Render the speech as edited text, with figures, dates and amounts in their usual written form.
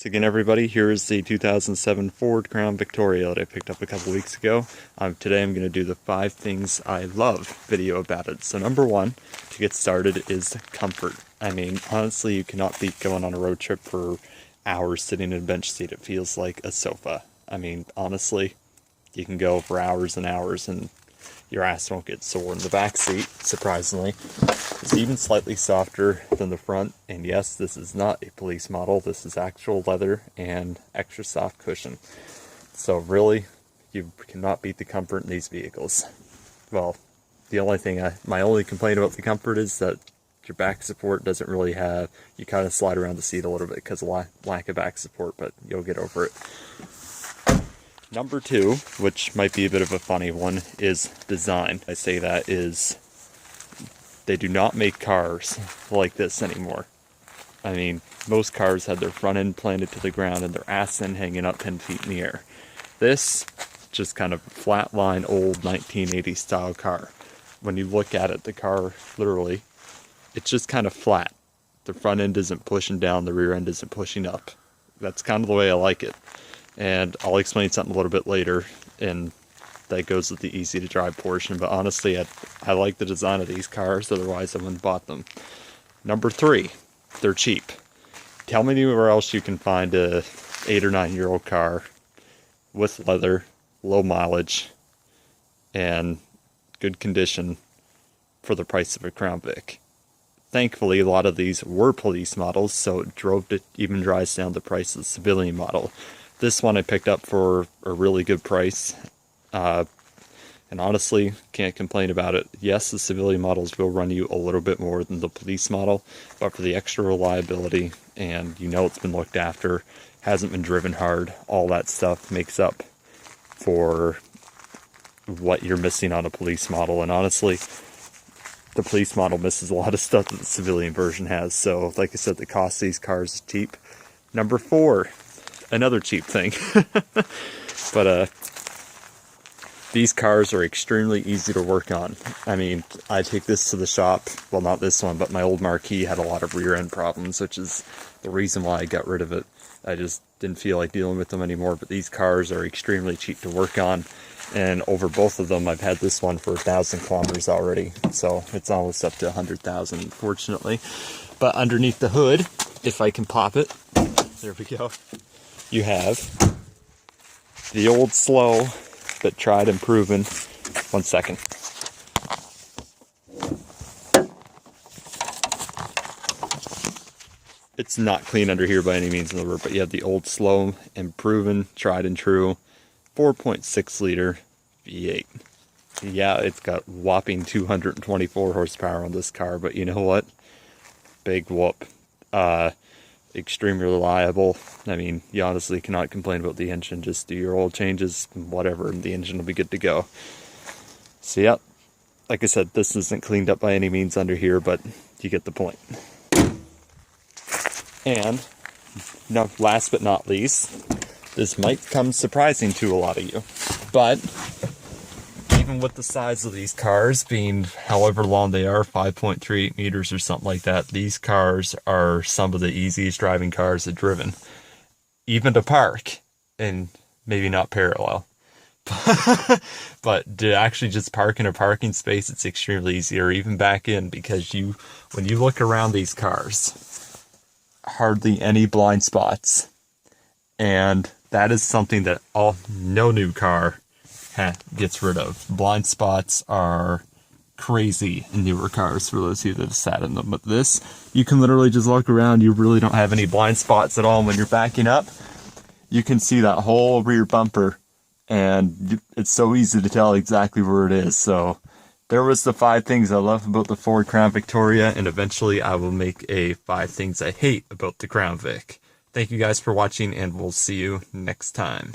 Once again, everybody, here is the 2007 Ford Crown Victoria that I picked up a couple weeks ago. Today I'm going to do the 5 things I love video about it. So number 1, to get started, is comfort. I mean, honestly, you cannot beat going on a road trip for hours sitting in a bench seat. It feels like a sofa. I mean, honestly, you can go for hours and hours and your ass won't get sore. In the back seat, surprisingly, it's even slightly softer than the front. And yes, this is not a police model. This is actual leather and extra soft cushion. So really, you cannot beat the comfort in these vehicles. Well, the only thing my only complaint about the comfort is that your back support doesn't really have, you kind of slide around the seat a little bit because of lack of back support, but you'll get over it. Number 2, which might be a bit of a funny one, is design. I say that is, they do not make cars like this anymore. I mean, most cars had their front end planted to the ground and their ass end hanging up 10 feet in the air. This, just kind of flatline old 1980s style car. When you look at it, the car, literally, it's just kind of flat. The front end isn't pushing down, the rear end isn't pushing up. That's kind of the way I like it. And I'll explain something a little bit later, and that goes with the easy to drive portion. But honestly, I like the design of these cars, otherwise I wouldn't have bought them. Number 3, they're cheap. Tell me anywhere else you can find a 8 or 9 year old car with leather, low mileage, and good condition for the price of a Crown Vic. Thankfully, a lot of these were police models, so it even drives down the price of the civilian model. This one I picked up for a really good price, and honestly, can't complain about it. Yes, the civilian models will run you a little bit more than the police model, but for the extra reliability, and you know it's been looked after, hasn't been driven hard, all that stuff makes up for what you're missing on a police model. And honestly, the police model misses a lot of stuff that the civilian version has. So, like I said, the cost of these cars is cheap. Number 4. Another cheap thing. But these cars are extremely easy to work on. I mean, I take this to the shop, well, not this one, but my old Marquis had a lot of rear end problems, which is the reason why I got rid of it. I just didn't feel like dealing with them anymore. But these cars are extremely cheap to work on, and over both of them I've had this one for 1,000 kilometers already, so it's almost up to 100,000, unfortunately. But underneath the hood, if I can pop it, there we go, you have the old slow but tried and proven. One second. It's not clean under here by any means in the river, but you have the old slow and proven, tried and true 4.6 liter V8. Yeah, it's got whopping 224 horsepower on this car, but you know what? Big whoop. Extremely reliable. I mean, you honestly cannot complain about the engine. Just do your oil changes, whatever, and the engine will be good to go. So yeah, like I said, this isn't cleaned up by any means under here, but you get the point. And now, last but not least, this might come surprising to a lot of you, but even with the size of these cars being however long they are, 5.38 meters or something like that, these cars are some of the easiest driving cars I've driven. Even to park, and maybe not parallel, but to actually just park in a parking space, it's extremely easy, or even back in, because when you look around these cars, hardly any blind spots. And that is something that no new car gets rid of. Blind spots are crazy in newer cars for those of you that have sat in them. But this, you can literally just look around. You really don't have any blind spots at all. And when you're backing up, you can see that whole rear bumper. And it's so easy to tell exactly where it is. So there was the 5 things I love about the Ford Crown Victoria. And eventually I will make a 5 things I hate about the Crown Vic. Thank you guys for watching, and we'll see you next time.